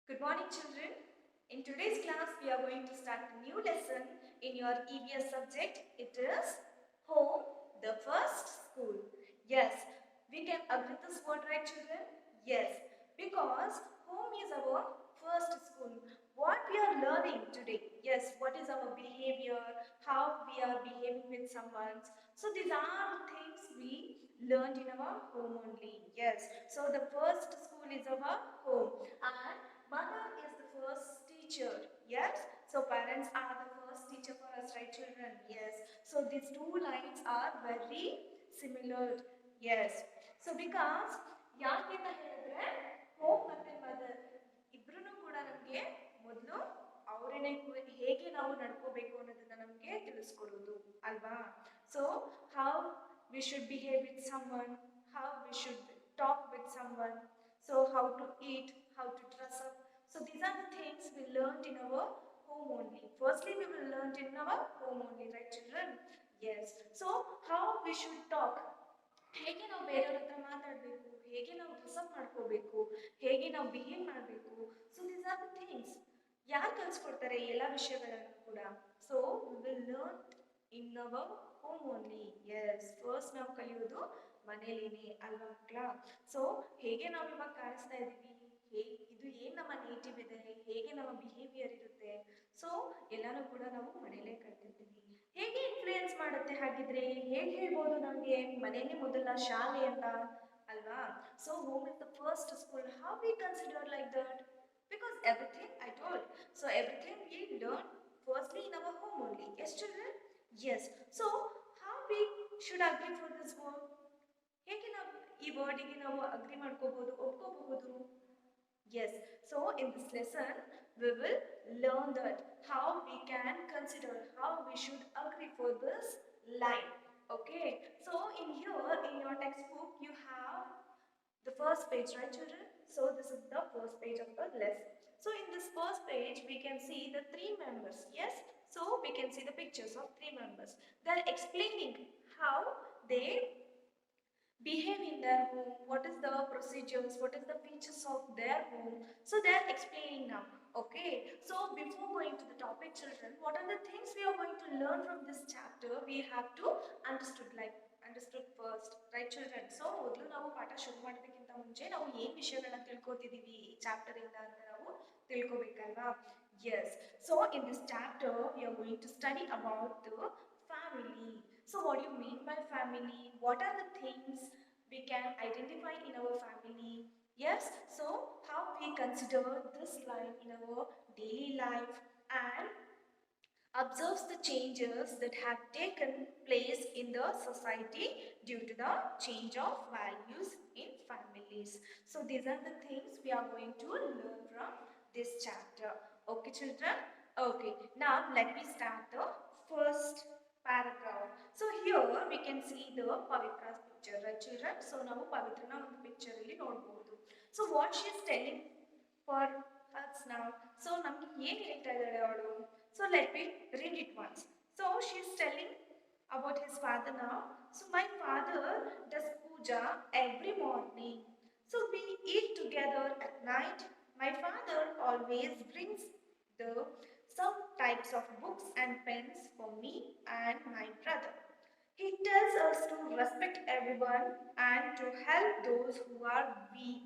Good morning, children. In today's class, we are going to start a new lesson in your EVS subject. It is Home, the First School. Yes, we can agree this word, right, children? Yes, because home is our first school. What we are learning today, yes, what is our behavior, how we are behaving with someone. So these are the things we learned in our home only. Yes, so the first school is our home, and mother is the first teacher. Yes, so parents are the first teacher for us, right, children? Yes, so these two lines are very similar. Yes, so because ಯಾಕೆ ಅಂತ ಹೇಳಿದ್ರೆ home ಮತ್ತೆ mother ಇಬ್ರು ಕೂಡ ನಮಗೆ ಮೊದಲು ಅವರೇನೆ ಹೇಗೆ ನಾವು ನಡ್ಕೋಬೇಕು ಅನ್ನೋದನ್ನ ನಮಗೆ ತಿಳಿಸ್ಕೊಡೋದು ಅಲ್ವಾ. So how we should behave with someone, how we should talk with someone, so how to eat, how to dress up. So these are the things we learned in our home only. Firstly, we will learn in our home only, right, children? Yes. So how we should talk. ಹೇಗೆ ನಾವು ಬೇರೆಯವ್ರ ಹತ್ರ ಮಾತಾಡಬೇಕು, ಹೇಗೆ ನಾವು dress up ಮಾಡ್ಕೋಬೇಕು, ಹೇಗೆ ನಾವು ಬಿಹೇವ್ ಮಾಡಬೇಕು. So these are the things ಯಾರು ಕಲಿಸ್ಕೊಡ್ತಾರೆ ಎಲ್ಲ ವಿಷಯಗಳನ್ನು ಕೂಡ. So we will learn in our home only. Yes, first ನಾವು ಕಲಿಯೋದು ಮನೇಲಿನೇ ಅಲ್ವಾ ಮಕ್ಕಳ. ಸೊ ಹೇಗೆ ನಾವು ಇವಾಗ ಕಾಣಿಸ್ತಾ ಇದ್ದೀವಿ, ಇದು ಏನು ನಮ್ಮ ನೇಟಿವ್ ಇದೆ, ಹೇಗೆ ನಮ್ಮ ಬಿಹೇವಿಯರ್ ಇರುತ್ತೆ, ಸೊ ಎಲ್ಲಾನು ಕೂಡ ನಾವು ಮನೇಲೇ ಕಲ್ತಿರ್ತೀವಿ. ಹೇಗೆ ಇನ್ಫ್ಲೂಯೆನ್ಸ್ ಮಾಡುತ್ತೆ ಹಾಗಿದ್ರೆ, ಹೇಗೆ ಹೇಳ್ಬೋದು ನಮಗೆ ಮನೇನೆ ಮೊದಲ ಶಾಲೆ ಅಂತ ಅಲ್ವಾ. So home is the first school. How we consider like that? Because everything I told, so everything we learn firstly in our home only. Yes children? Yes. So how we should agree for this word? ಹೇಗೆ ನಾವು ಈ ವರ್ಡಿಗೆ ನಾವು agri ಮಾಡ್ಕೋಬಹುದು, ಒಪ್ಕೋಬಹುದು? Yes, so in this lesson we will learn that how we can consider, how we should agree for this line. Okay, so in here in your textbook you have the first page, right children? So this is the first page of the lesson. So in this first page we can see the three members. Yes, so we can see the pictures of three members. They are explaining how they behave in their home, what is the procedures, what is the features of their home. So they are explaining now. Okay, so before going to the topic, children, what are the things we are going to learn from this chapter? We have to understood first, right children? So ಮೊದಲು ನಾವು ಪಾಠ ಶುರು ಮಾಡೋದಕ್ಕಿಂತ ಮುಂಚೆ ನಾವು ಏನು ವಿಷಯಗಳನ್ನ ತಿಳ್ಕೊತಿದೀವಿ ಈ ಚಾಪ್ಟರ್ ಇಂದ ಅಂತ ನಾವು ತಿಳ್ಕೊಬೇಕಲ್ವಾ. Yes, so in this chapter we are going to study about the family. So what do you mean by family? What are the things we can identify in our family? Yes, so how we consider this line in our daily life and observes the changes that have taken place in the society due to the change of values in families. So these are the things we are going to learn from this chapter. Okay children? Okay, now let me start the first paragraph. So here we can see the Pavitra's picture, right children? So now Pavitrana on the picture really ನೋಡಬಹುದು. So what she is telling for us now. So ನಮಗೆ ಏನು ಹೇಳ್ತಾ ಇದ್ದಾಳೆ ಅವಳು? So let me read it once. So she is telling about his father now. So my father does puja every morning. So we eat together at night. My father always brings the some types of books and pens for me and my brother. He tells us to respect everyone and to help those who are weak.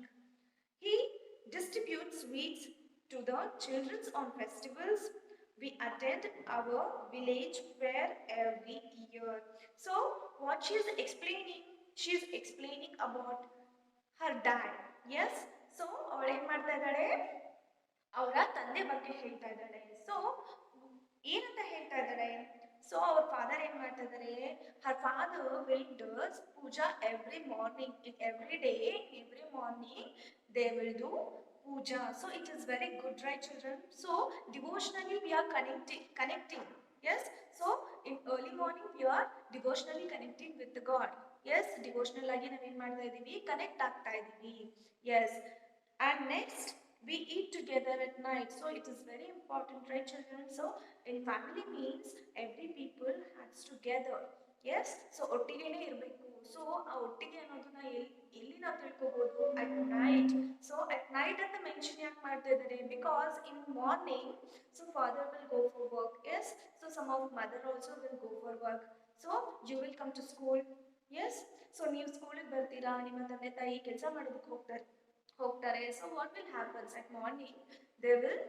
He distributes sweets to the children on festivals. We attend our village fair every year. So what she is explaining about her dad. Yes, so ಅವಳು ಏನು ಮಾಡ್ತಾ ಇದ್ದಾಳೆ, ಅವರ ತಂದೆ ಬಗ್ಗೆ ಹೇಳ್ತಾ ಇದ್ದಾಳೆ. So ಏನಂತ ಹೇಳ್ತಾ ಇದ್ದಾಳೆ? ಸೊ ಅವ್ರ ಫಾದರ್ ಏನ್ ಮಾಡ್ತಾ ಇದ್ದಾರೆ, her father will does puja every morning, every day, every morning they will do puja. So it is very good, right children? So devotionally we are connecting. Yes, so in early morning we are devotionally connecting with the God. Yes, devotional agi ನಾವು ಏನು ಮಾಡ್ತಾ ಇದ್ದೀವಿ, connect ಆಗ್ತಾ ಇದ್ದೀವಿ. Yes, and next we eat together at night. So it is very important, right children? So in family means every people has together. Yes so ಒಟ್ಟಿಗೆನೇ ಇರಬೇಕು so ಆ ಒಟ್ಟಿಗೆ ಅನ್ನೋದನ್ನ ಎಲ್ಲಿ ನಾವು ತಿಳ್ಕೊಬೋದು at night so at night ಅಂತ mention ಯಾಕೆ ಮಾಡ್ತಾ ಇದ್ದಾರೆ because in morning so father will go for work yes so some of mother also will go for work so you will come to school yes so ನೀವು ಸ್ಕೂಲಿಗೆ ಬರ್ತೀರಾ ನಿಮ್ಮ ತಂದೆ ತಾಯಿ ಕೆಲಸ ಮಾಡೋದಕ್ಕೆ ಹೋಗ್ತಾರೆ so what will happens at morning they will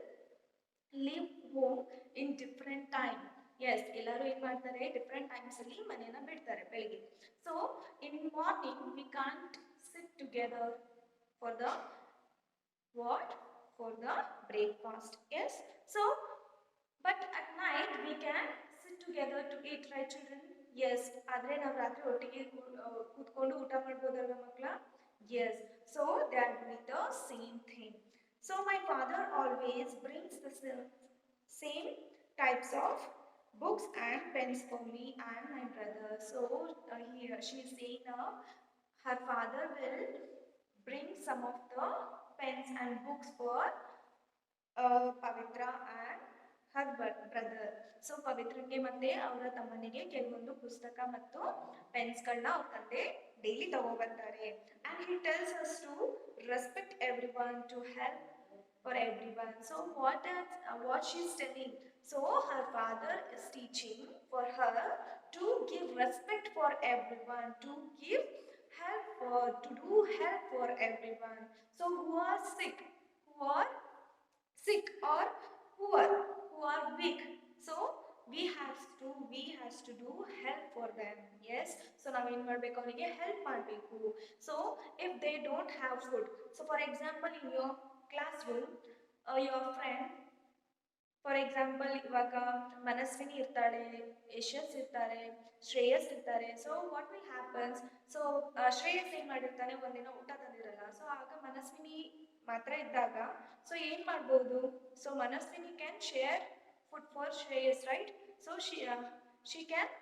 leave home in different time yes ಎಲ್ಲರೂ ಏನು ಮಾಡ್ತಾರೆ ಡಿಫ್ರೆಂಟ್ ಟೈಮ್ಸಲ್ಲಿ ಮನೇನ ಬಿಡ್ತಾರೆ ಬೆಳಿಗ್ಗೆ so in morning we can't sit together for the what for the breakfast yes so but at night we can sit together to eat right children yes ಆದರೆ ನಾವು ರಾತ್ರಿ ಒಟ್ಟಿಗೆ ಕೂತ್ಕೊಂಡು ಊಟ ಮಾಡ್ಬೋದಲ್ವ ಮಕ್ಕಳ yes so they are doing the same thing so my father always brings the same types of books and pens for me and my brother. So here she is saying her father will bring some of the pens and books for Pavitra and her brother. So ಪವಿತ್ರಕ್ಕೆ ಮತ್ತೆ ಅವರ ತಮ್ಮನಿಗೆ ಕೆಲವೊಂದು ಪುಸ್ತಕ ಮತ್ತು ಪೆನ್ಸ್ಗಳನ್ನ ಅವ್ರ ತಂದೆ daily ತಗೋಬರ್ತಾರೆ and he tells us to respect everyone, to help for everyone. So what she's telling, so her father is teaching for her to give respect for everyone, to give help to do help for everyone. So who are sick or poor, who are weak, so we has to do help for them. Yes, so now in ಮಾಡಬೇಕು ಅವರಿಗೆ help ಮಾಡಬೇಕು. So if they don't have food, so for example in your classroom your friend, for example ಇವಾಗ ಮನಸ್ವಿನಿ ಇರ್ತಾಳೆ, ಯಶಸ್ ಇರ್ತಾರೆ, ಶ್ರೇಯಸ್ ಇರ್ತಾರೆ. So what will happens, so Shreyas ಏನು ಮಾಡಿರ್ತಾನೆ ಒಂದಿನ ಊಟ ತಂದಿರಲ್ಲ. ಸೊ ಆಗ ಮನಸ್ವಿನಿ ಮಾತ್ರ ಇದ್ದಾಗ ಸೊ ಏನು ಮಾಡ್ಬೋದು, so Manaswini can share food for Shreyas right. So she can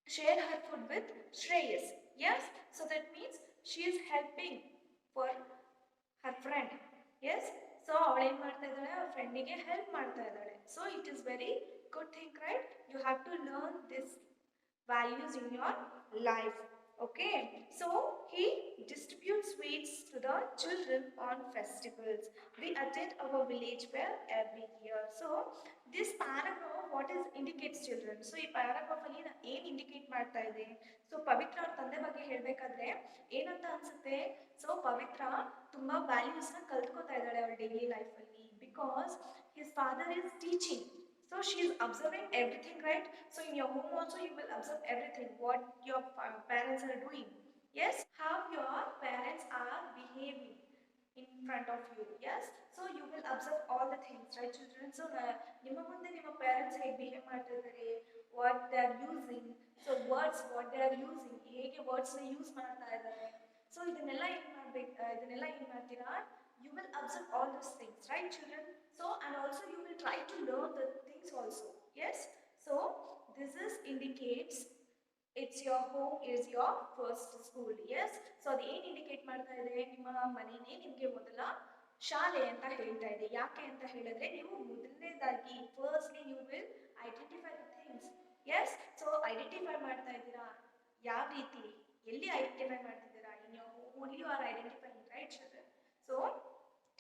share her food with Shreyas. Yes, so that means she is helping for her friend. Yes, so ಅವಳು ಏನು ಮಾಡ್ತಾ ಇದ್ದಾಳೆ, ಅವಳ ಫ್ರೆಂಡಿಗೆ ಹೆಲ್ಪ್ ಮಾಡ್ತಾ ಇದ್ದಾಳೆ. So it is very good thing right. You have to learn this values in your life. Okay, so he distributes sweets to the children on festivals. We attend our village fair every year. So this paragraph what is indicates children. So ಈ paragraph ಅಲ್ಲಿ ಏನು indicate ಮಾಡ್ತಾ ಇದೆ, so ಪವಿತ್ರ ಅವ್ರ ತಂದೆ ಬಗ್ಗೆ ಹೇಳಬೇಕಾದ್ರೆ ಏನಂತ ಅನ್ಸುತ್ತೆ, ಸೊ ಪವಿತ್ರ ತುಂಬಾ ವ್ಯಾಲ್ಯೂಸ್ನ ಕಲ್ತ್ಕೋತಾ ಇದ್ದಾಳೆ ಅವಳ ಡೈಲಿ ಲೈಫಲ್ಲಿ because his father is teaching. So she is observing everything, right? So in your home also you will observe everything what your parents are doing. Yes, how your parents are behaving in front of you. Yes, so you will observe all the things, right children? So ನಿಮ್ಮ ಮುಂದೆ ನಿಮ್ಮ parents ಹೇಗೆ behave ಮಾಡ್ತಾ ಇದ್ದಾರೆ, what they are using, so words what they are using, ಹೇಗೆ words ನ use ಮಾಡ್ತಾ ಇದ್ದಾರೆ. ಸೊ ಇದನ್ನೆಲ್ಲ ಏನು ಮಾಡ್ತೀರಾ, you will observe all those things, right children? So and also you will try to learn the things also. Yes, so this is indicates it's your home is your first school. Yes, so ಅದು ಏನು indicate ಮಾಡ್ತಾ ಇದೆ, ನಿಮ್ಮ ಮನೆಯೇ ನಿಮಗೆ ಮೊದಲ ಶಾಲೆ ಅಂತ ಹೇಳ್ತಾ ಇದೆ. ಯಾಕೆ ಅಂತ ಹೇಳಿದ್ರೆ ನೀವು ಮೊದಲನೇದಾಗಿ firstly you will identify the things. Yes, so identify ಮಾಡ್ತಾ ಇದ್ದೀರಾ ಯಾವ ರೀತಿ, ಎಲ್ಲಿ ಐಡೆಂಟಿಫೈ ಮಾಡ್ತಿದ್ದೀರಾ, in your home only you are identifying, right children? So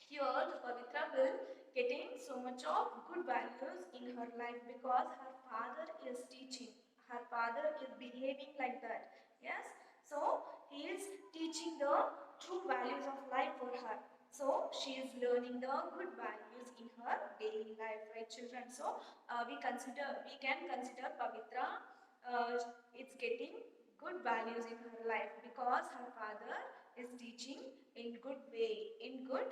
here the Pavitra will getting so much of good values in her life because her father is teaching, her father is behaving like that. Yes, so he is teaching the true values of life for her. So she is learning the good values in her daily life, right children? So we can consider Pavitra it's getting good values in her life because her father is teaching in good way, in good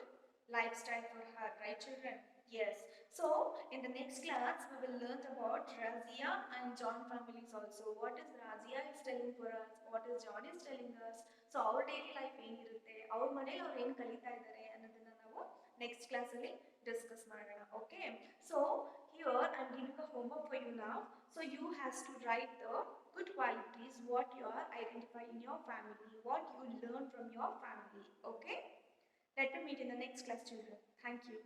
lifestyle for her, right children? Yes, so in the next class we will learn about Razia and John families also. What is Razia is telling for us, what is John is telling us. So our daily life ಏನಿರುತ್ತೆ, ಅವ್ರ ಮನೇಲಿ ಅವ್ರು ಏನು ಕಲಿತಾ ಇದ್ದಾರೆ ಅನ್ನೋದನ್ನ ನಾವು next ಕ್ಲಾಸಲ್ಲಿ ಡಿಸ್ಕಸ್ ಮಾಡೋಣ. Okay, so here I'm giving a homework for you now. So you has to write the good qualities what you are identify in your family, what you learn from your family. Okay, let me meet in the next class children. Thank you.